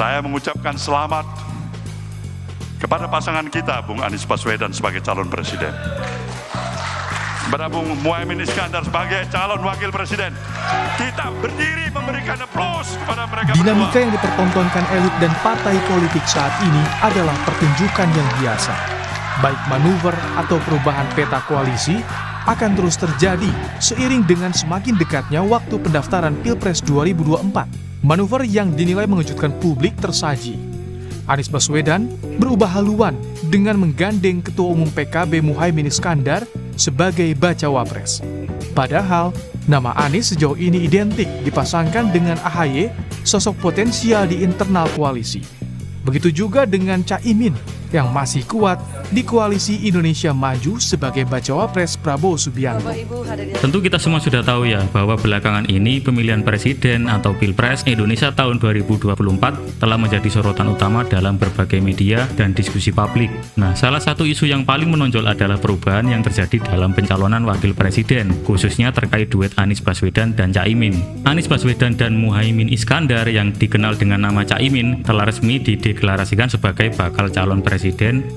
Saya mengucapkan selamat kepada pasangan kita, Bung Anies Baswedan sebagai calon presiden, kepada Bung Muhaimin Iskandar sebagai calon wakil presiden. Kita berdiri memberikan aplaus kepada mereka. Dinamika yang dipertontonkan elit dan partai politik saat ini adalah pertunjukan yang biasa. Baik manuver atau perubahan peta koalisi akan terus terjadi seiring dengan semakin dekatnya waktu pendaftaran Pilpres 2024. Manuver yang dinilai mengejutkan publik tersaji. Anies Baswedan berubah haluan dengan menggandeng Ketua Umum PKB Muhaimin Iskandar sebagai bacawa pres. Padahal, nama Anies sejauh ini identik dipasangkan dengan AHY, sosok potensial di internal koalisi. Begitu juga dengan Caimin yang masih kuat di koalisi Indonesia Maju sebagai bacawa pres Prabowo Subianto. Tentu kita semua sudah tahu ya bahwa belakangan ini pemilihan presiden atau Pilpres Indonesia tahun 2024 telah menjadi sorotan utama dalam berbagai media dan diskusi publik. Nah, salah satu isu yang paling menonjol adalah perubahan yang terjadi dalam pencalonan wakil presiden, khususnya terkait duet Anies Baswedan dan Caimin. Anies Baswedan dan Muhaimin Iskandar yang dikenal dengan nama Caimin telah resmi dideklarasikan sebagai bakal calon presiden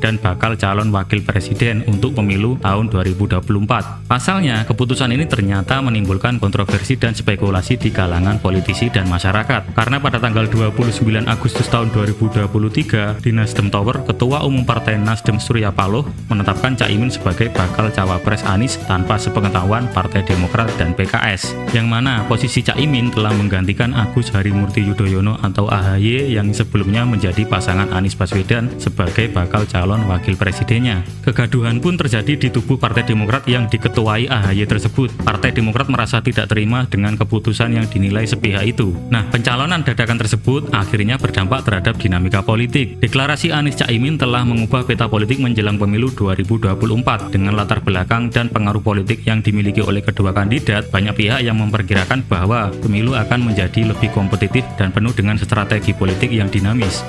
dan bakal calon wakil presiden untuk pemilu tahun 2024. Pasalnya, keputusan ini ternyata menimbulkan kontroversi dan spekulasi di kalangan politisi dan masyarakat. Karena pada tanggal 29 Agustus tahun 2023, di Nasdem Tower, Ketua Umum Partai Nasdem Surya Paloh menetapkan Caimin sebagai bakal cawapres Anies tanpa sepengetahuan Partai Demokrat dan PKS. Yang mana posisi Caimin telah menggantikan Agus Harimurti Yudhoyono atau AHY yang sebelumnya menjadi pasangan Anies Baswedan sebagai bakal calon wakil presidennya. Kegaduhan pun terjadi di tubuh Partai Demokrat yang diketuai AHY tersebut. Partai Demokrat merasa tidak terima dengan keputusan yang dinilai sepihak itu. Nah, pencalonan dadakan tersebut akhirnya berdampak terhadap dinamika politik. Deklarasi Anies Caimin telah mengubah peta politik menjelang pemilu 2024 dengan latar belakang dan pengaruh politik yang dimiliki oleh kedua kandidat. Banyak pihak yang memperkirakan bahwa pemilu akan menjadi lebih kompetitif dan penuh dengan strategi politik yang dinamis.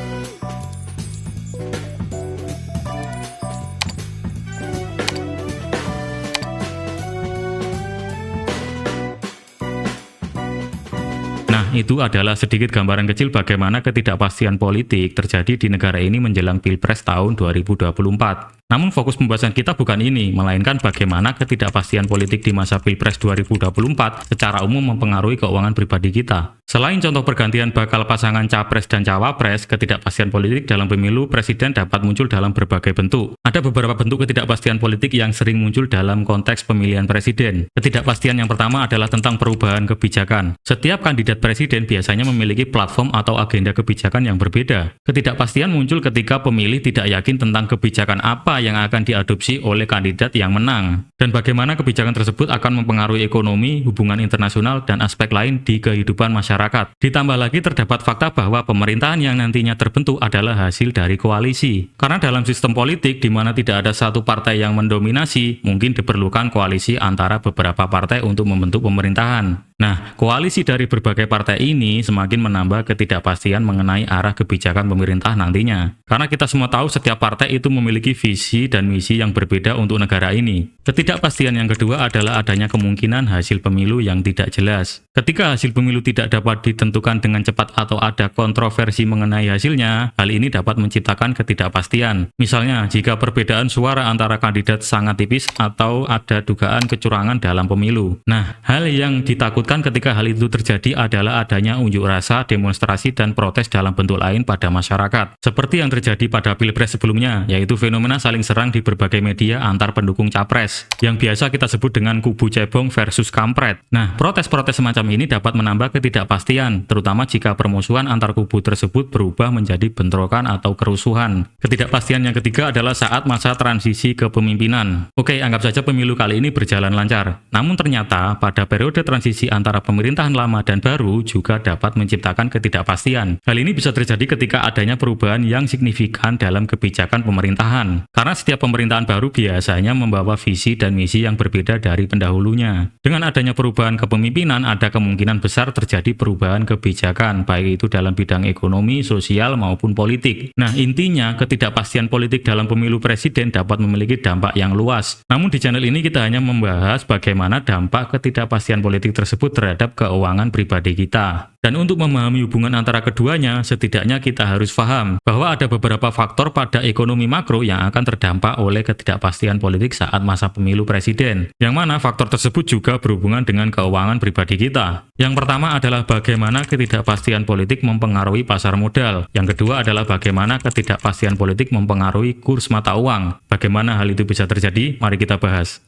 Nah, itu adalah sedikit gambaran kecil bagaimana ketidakpastian politik terjadi di negara ini menjelang Pilpres tahun 2024. Namun fokus pembahasan kita bukan ini, melainkan bagaimana ketidakpastian politik di masa Pilpres 2024 secara umum mempengaruhi keuangan pribadi kita. Selain contoh pergantian bakal pasangan capres dan cawapres, ketidakpastian politik dalam pemilu presiden dapat muncul dalam berbagai bentuk. Ada beberapa bentuk ketidakpastian politik yang sering muncul dalam konteks pemilihan presiden. Ketidakpastian yang pertama adalah tentang perubahan kebijakan. Setiap kandidat presiden biasanya memiliki platform atau agenda kebijakan yang berbeda. Ketidakpastian muncul ketika pemilih tidak yakin tentang kebijakan apa yang akan diadopsi oleh kandidat yang menang, dan bagaimana kebijakan tersebut akan mempengaruhi ekonomi, hubungan internasional, dan aspek lain di kehidupan masyarakat. Ditambah lagi terdapat fakta bahwa pemerintahan yang nantinya terbentuk adalah hasil dari koalisi. Karena dalam sistem politik di mana tidak ada satu partai yang mendominasi, mungkin diperlukan koalisi antara beberapa partai untuk membentuk pemerintahan. Nah, koalisi dari berbagai partai ini semakin menambah ketidakpastian mengenai arah kebijakan pemerintah nantinya. Karena kita semua tahu setiap partai itu memiliki visi dan misi yang berbeda untuk negara ini. Ketidakpastian yang kedua adalah adanya kemungkinan hasil pemilu yang tidak jelas. Ketika hasil pemilu tidak dapat ditentukan dengan cepat atau ada kontroversi mengenai hasilnya, hal ini dapat menciptakan ketidakpastian. Misalnya, jika perbedaan suara antara kandidat sangat tipis atau ada dugaan kecurangan dalam pemilu. Nah, hal yang ditakutkan ketika hal itu terjadi adalah adanya unjuk rasa, demonstrasi, dan protes dalam bentuk lain pada masyarakat. Seperti yang terjadi pada Pilpres sebelumnya, yaitu fenomena saling serang di berbagai media antar pendukung capres, yang biasa kita sebut dengan kubu cebong versus kampret. Nah, protes-protes semacam ini dapat menambah ketidakpastian, terutama jika permusuhan antar kubu tersebut berubah menjadi bentrokan atau kerusuhan. Ketidakpastian yang ketiga adalah saat masa transisi kepemimpinan. Oke, anggap saja pemilu kali ini berjalan lancar. Namun ternyata pada periode transisi antara pemerintahan lama dan baru juga dapat menciptakan ketidakpastian. Hal ini bisa terjadi ketika adanya perubahan yang signifikan dalam kebijakan pemerintahan. Karena Karena setiap pemerintahan baru biasanya membawa visi dan misi yang berbeda dari pendahulunya. Dengan adanya perubahan kepemimpinan, ada kemungkinan besar terjadi perubahan kebijakan, baik itu dalam bidang ekonomi, sosial, maupun politik. Nah, intinya ketidakpastian politik dalam pemilu presiden dapat memiliki dampak yang luas. Namun di channel ini kita hanya membahas bagaimana dampak ketidakpastian politik tersebut terhadap keuangan pribadi kita. Dan untuk memahami hubungan antara keduanya, setidaknya kita harus paham bahwa ada beberapa faktor pada ekonomi makro yang akan terdampak oleh ketidakpastian politik saat masa pemilu presiden. Yang mana faktor tersebut juga berhubungan dengan keuangan pribadi kita. Yang pertama adalah bagaimana ketidakpastian politik mempengaruhi pasar modal. Yang kedua adalah bagaimana ketidakpastian politik mempengaruhi kurs mata uang. Bagaimana hal itu bisa terjadi? Mari kita bahas.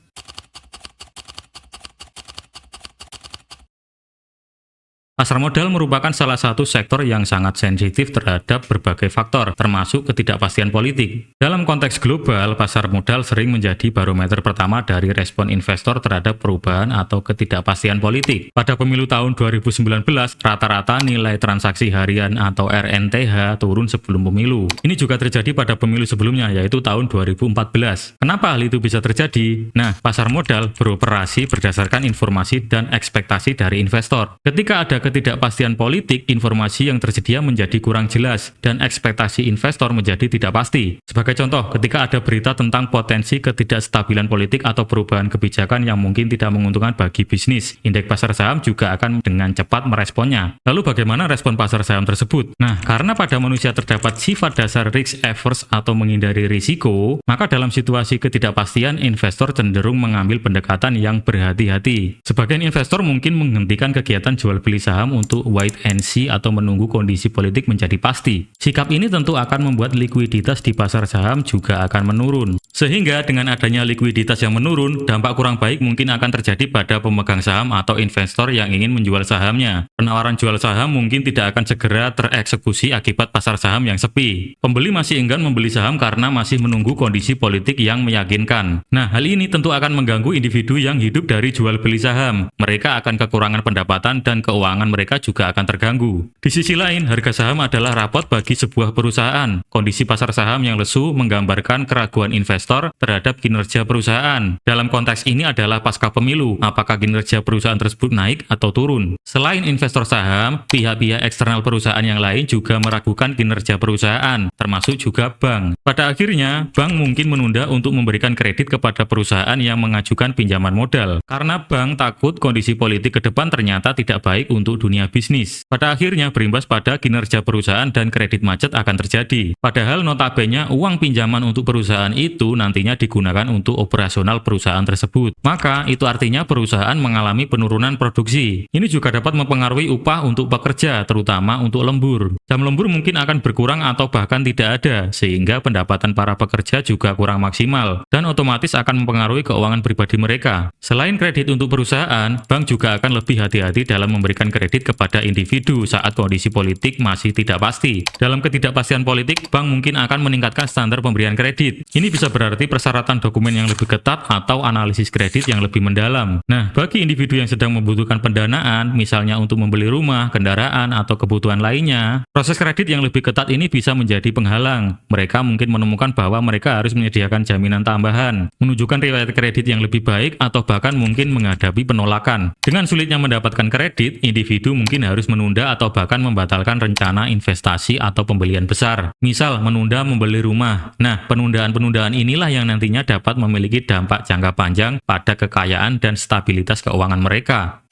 Pasar modal merupakan salah satu sektor yang sangat sensitif terhadap berbagai faktor, termasuk ketidakpastian politik. Dalam konteks global, pasar modal sering menjadi barometer pertama dari respon investor terhadap perubahan atau ketidakpastian politik. Pada pemilu tahun 2019, rata-rata nilai transaksi harian atau RNTH turun sebelum pemilu. Ini juga terjadi pada pemilu sebelumnya, yaitu tahun 2014. Kenapa hal itu bisa terjadi? Nah, pasar modal beroperasi berdasarkan informasi dan ekspektasi dari investor. Ketika ada ketidakpastian politik, informasi yang tersedia menjadi kurang jelas dan ekspektasi investor menjadi tidak pasti. Sebagai contoh, ketika ada berita tentang potensi ketidakstabilan politik atau perubahan kebijakan yang mungkin tidak menguntungkan bagi bisnis, indeks pasar saham juga akan dengan cepat meresponnya. Lalu bagaimana respon pasar saham tersebut? Nah, karena pada manusia terdapat sifat dasar risk averse atau menghindari risiko, maka dalam situasi ketidakpastian, investor cenderung mengambil pendekatan yang berhati-hati. Sebagian investor mungkin menghentikan kegiatan jual beli saham untuk wait and see atau menunggu kondisi politik menjadi pasti. Sikap ini tentu akan membuat likuiditas di pasar saham juga akan menurun. Sehingga dengan adanya likuiditas yang menurun, dampak kurang baik mungkin akan terjadi pada pemegang saham atau investor yang ingin menjual sahamnya. Penawaran jual saham mungkin tidak akan segera tereksekusi akibat pasar saham yang sepi. Pembeli masih enggan membeli saham karena masih menunggu kondisi politik yang meyakinkan. Nah, hal ini tentu akan mengganggu individu yang hidup dari jual beli saham. Mereka akan kekurangan pendapatan dan keuangan mereka juga akan terganggu. Di sisi lain, harga saham adalah rapot bagi sebuah perusahaan. Kondisi pasar saham yang lesu menggambarkan keraguan investor terhadap kinerja perusahaan. Dalam konteks ini adalah pasca pemilu, apakah kinerja perusahaan tersebut naik atau turun. Selain investor saham, pihak-pihak eksternal perusahaan yang lain juga meragukan kinerja perusahaan, termasuk juga bank. Pada akhirnya, bank mungkin menunda untuk memberikan kredit kepada perusahaan yang mengajukan pinjaman modal, karena bank takut kondisi politik ke depan ternyata tidak baik untuk dunia bisnis. Pada akhirnya berimbas pada kinerja perusahaan dan kredit macet akan terjadi. Padahal notabene uang pinjaman untuk perusahaan itu nantinya digunakan untuk operasional perusahaan tersebut. Maka itu artinya perusahaan mengalami penurunan produksi. Ini juga dapat mempengaruhi upah untuk pekerja, terutama untuk lembur. Jam lembur mungkin akan berkurang atau bahkan tidak ada, sehingga pendapatan para pekerja juga kurang maksimal dan otomatis akan mempengaruhi keuangan pribadi mereka. Selain kredit untuk perusahaan, bank juga akan lebih hati-hati dalam memberikan kredit kepada individu saat kondisi politik masih tidak pasti. Dalam ketidakpastian politik, bank mungkin akan meningkatkan standar pemberian kredit. Ini bisa berarti persyaratan dokumen yang lebih ketat atau analisis kredit yang lebih mendalam. Nah, bagi individu yang sedang membutuhkan pendanaan, misalnya untuk membeli rumah, kendaraan, atau kebutuhan lainnya, proses kredit yang lebih ketat ini bisa menjadi penghalang. Mereka mungkin menemukan bahwa mereka harus menyediakan jaminan tambahan, menunjukkan riwayat kredit yang lebih baik, atau bahkan mungkin menghadapi penolakan. Dengan sulitnya mendapatkan kredit, individu mungkin harus menunda atau bahkan membatalkan rencana investasi atau pembelian besar. Misal, menunda membeli rumah. Nah, penundaan-penundaan inilah yang nantinya dapat memiliki dampak jangka panjang pada kekayaan dan stabilitas keuangan mereka.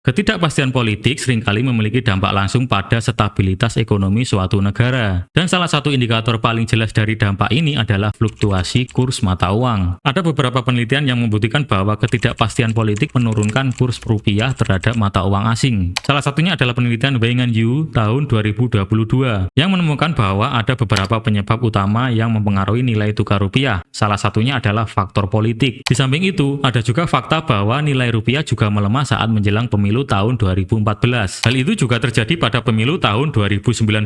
Ketidakpastian politik seringkali memiliki dampak langsung pada stabilitas ekonomi suatu negara. Dan salah satu indikator paling jelas dari dampak ini adalah fluktuasi kurs mata uang. Ada beberapa penelitian yang membuktikan bahwa ketidakpastian politik menurunkan kurs rupiah terhadap mata uang asing. Salah satunya adalah penelitian Wang Yu tahun 2022 yang menemukan bahwa ada beberapa penyebab utama yang mempengaruhi nilai tukar rupiah. Salah satunya adalah faktor politik. Di samping itu, ada juga fakta bahwa nilai rupiah juga melemah saat menjelang pemilu pemilu tahun 2014. Hal itu juga terjadi pada pemilu tahun 2019.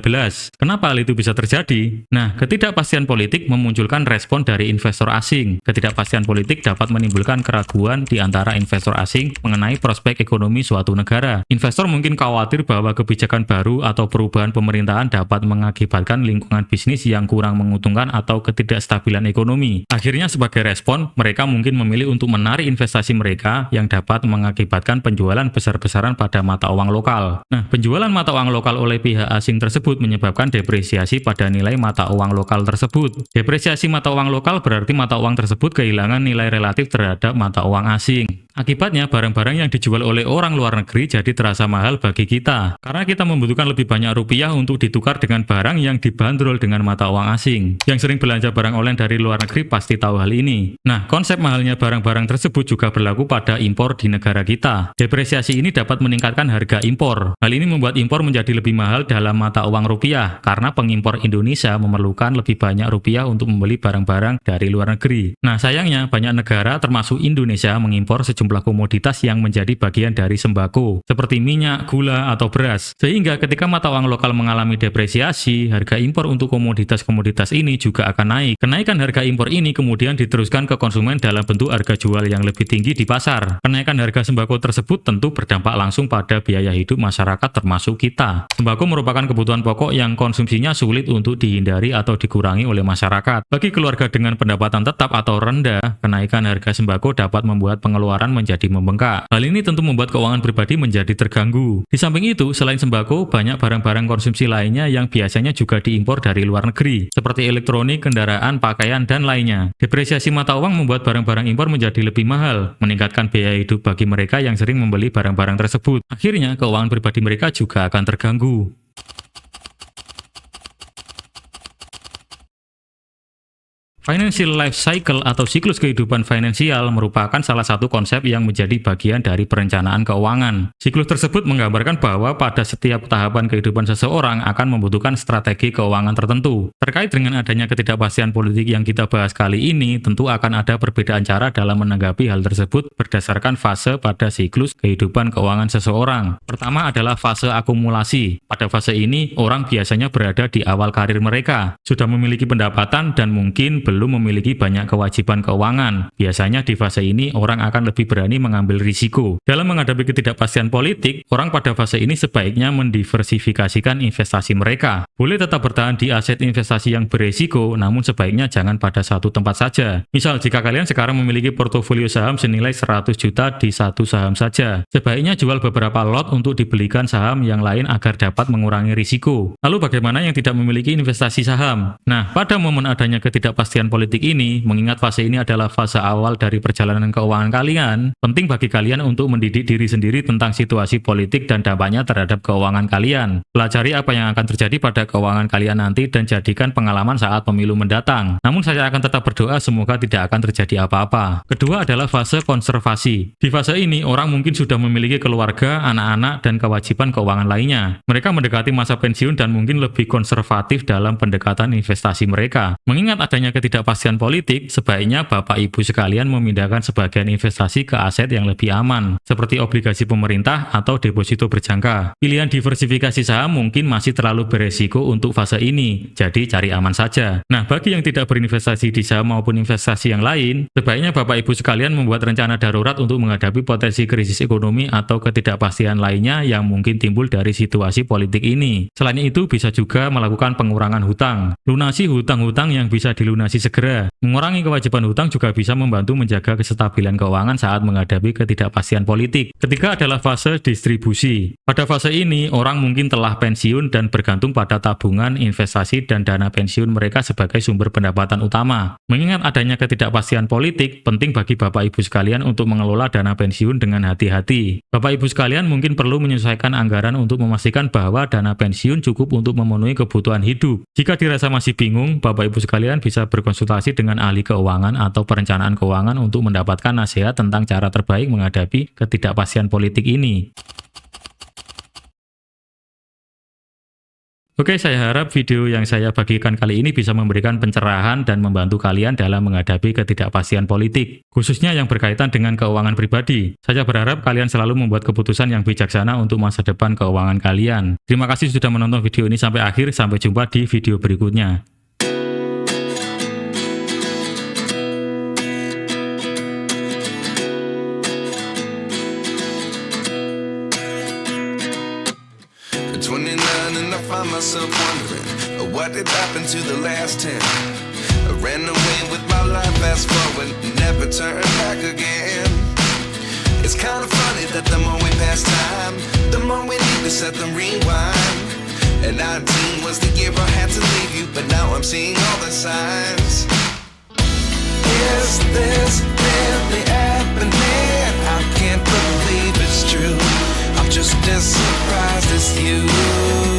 Kenapa hal itu bisa terjadi? Nah, ketidakpastian politik memunculkan respon dari investor asing. Ketidakpastian politik dapat menimbulkan keraguan di antara investor asing mengenai prospek ekonomi suatu negara. Investor mungkin khawatir bahwa kebijakan baru atau perubahan pemerintahan dapat mengakibatkan lingkungan bisnis yang kurang menguntungkan atau ketidakstabilan ekonomi. Akhirnya sebagai respon, mereka mungkin memilih untuk menarik investasi mereka yang dapat mengakibatkan penjualan besar-besaran pada mata uang lokal. Nah, penjualan mata uang lokal oleh pihak asing tersebut menyebabkan depresiasi pada nilai mata uang lokal tersebut. Depresiasi mata uang lokal berarti mata uang tersebut kehilangan nilai relatif terhadap mata uang asing. Akibatnya, barang-barang yang dijual oleh orang luar negeri jadi terasa mahal bagi kita, karena kita membutuhkan lebih banyak rupiah untuk ditukar dengan barang yang dibanderol dengan mata uang asing. Yang sering belanja barang online dari luar negeri pasti tahu hal ini. Nah, konsep mahalnya barang-barang tersebut juga berlaku pada impor di negara kita. Depresiasi ini dapat meningkatkan harga impor. Hal ini membuat impor menjadi lebih mahal dalam mata uang rupiah, karena pengimpor Indonesia memerlukan lebih banyak rupiah untuk membeli barang-barang dari luar negeri. Nah, sayangnya banyak negara termasuk Indonesia mengimpor sejumlah komoditas yang menjadi bagian dari sembako, seperti minyak, gula, atau beras. Sehingga ketika mata uang lokal mengalami depresiasi, harga impor untuk komoditas-komoditas ini juga akan naik. Kenaikan harga impor ini kemudian diteruskan ke konsumen dalam bentuk harga jual yang lebih tinggi di pasar. Kenaikan harga sembako tersebut tentu berdampak langsung pada biaya hidup masyarakat termasuk kita. Sembako merupakan kebutuhan pokok yang konsumsinya sulit untuk dihindari atau dikurangi oleh masyarakat. Bagi keluarga dengan pendapatan tetap atau rendah, kenaikan harga sembako dapat membuat pengeluaran menjadi membengkak. Hal ini tentu membuat keuangan pribadi menjadi terganggu. Di samping itu, selain sembako, banyak barang-barang konsumsi lainnya yang biasanya juga diimpor dari luar negeri, seperti elektronik, kendaraan, pakaian, dan lainnya. Depresiasi mata uang membuat barang-barang impor menjadi lebih mahal, meningkatkan biaya hidup bagi mereka yang sering membeli barang-barang tersebut. Akhirnya, keuangan pribadi mereka juga akan terganggu. Financial life cycle atau siklus kehidupan finansial merupakan salah satu konsep yang menjadi bagian dari perencanaan keuangan. Siklus tersebut menggambarkan bahwa pada setiap tahapan kehidupan seseorang akan membutuhkan strategi keuangan tertentu. Terkait dengan adanya ketidakpastian politik yang kita bahas kali ini, tentu akan ada perbedaan cara dalam menanggapi hal tersebut berdasarkan fase pada siklus kehidupan keuangan seseorang. Pertama adalah fase akumulasi. Pada fase ini, orang biasanya berada di awal karir mereka, sudah memiliki pendapatan dan mungkin belum memiliki banyak kewajiban keuangan. Biasanya di fase ini orang akan lebih berani mengambil risiko. Dalam menghadapi ketidakpastian politik, orang pada fase ini sebaiknya mendiversifikasikan investasi mereka. Boleh tetap bertahan di aset investasi yang beresiko, namun sebaiknya jangan pada satu tempat saja. Misal, jika kalian sekarang memiliki portofolio saham senilai 100 juta di satu saham saja, sebaiknya jual beberapa lot untuk dibelikan saham yang lain agar dapat mengurangi risiko. Lalu bagaimana yang tidak memiliki investasi saham? Nah, pada momen adanya ketidakpastian politik ini, mengingat fase ini adalah fase awal dari perjalanan keuangan kalian, penting bagi kalian untuk mendidik diri sendiri tentang situasi politik dan dampaknya terhadap keuangan kalian. Pelajari apa yang akan terjadi pada keuangan kalian nanti dan jadikan pengalaman saat pemilu mendatang. Namun saya akan tetap berdoa semoga tidak akan terjadi apa-apa. Kedua adalah fase konservasi. Di fase ini, orang mungkin sudah memiliki keluarga, anak-anak, dan kewajiban keuangan lainnya. Mereka mendekati masa pensiun dan mungkin lebih konservatif dalam pendekatan investasi mereka. Mengingat adanya ketidakpastian politik, sebaiknya Bapak Ibu sekalian memindahkan sebagian investasi ke aset yang lebih aman, seperti obligasi pemerintah atau deposito berjangka. Pilihan diversifikasi saham mungkin masih terlalu beresiko untuk fase ini, jadi cari aman saja. Nah, bagi yang tidak berinvestasi di saham maupun investasi yang lain, sebaiknya Bapak Ibu sekalian membuat rencana darurat untuk menghadapi potensi krisis ekonomi atau ketidakpastian lainnya yang mungkin timbul dari situasi politik ini. Selain itu, bisa juga melakukan pengurangan hutang. Lunasi hutang-hutang yang bisa dilunasi segera. Mengurangi kewajiban hutang juga bisa membantu menjaga kestabilan keuangan saat menghadapi ketidakpastian politik. Ketiga adalah fase distribusi. Pada fase ini, orang mungkin telah pensiun dan bergantung pada tabungan, investasi, dan dana pensiun mereka sebagai sumber pendapatan utama. Mengingat adanya ketidakpastian politik, penting bagi Bapak Ibu sekalian untuk mengelola dana pensiun dengan hati-hati. Bapak Ibu sekalian mungkin perlu menyesuaikan anggaran untuk memastikan bahwa dana pensiun cukup untuk memenuhi kebutuhan hidup. Jika dirasa masih bingung, Bapak Ibu sekalian bisa berkonsultasi dengan ahli keuangan atau perencanaan keuangan untuk mendapatkan nasihat tentang cara terbaik menghadapi ketidakpastian politik ini. Oke, saya harap video yang saya bagikan kali ini bisa memberikan pencerahan dan membantu kalian dalam menghadapi ketidakpastian politik, khususnya yang berkaitan dengan keuangan pribadi. Saya berharap kalian selalu membuat keputusan yang bijaksana untuk masa depan keuangan kalian. Terima kasih sudah menonton video ini sampai akhir, sampai jumpa di video berikutnya. Find myself wondering what did happen to the last 10. I ran away with my life, fast forward, never turn back again. It's kind of funny that the more we pass time, the more we need to set them rewind. And 19 was the year I had to leave you, but now I'm seeing all the signs. Is this really happening? I can't believe it's true. I'm just as surprised as you.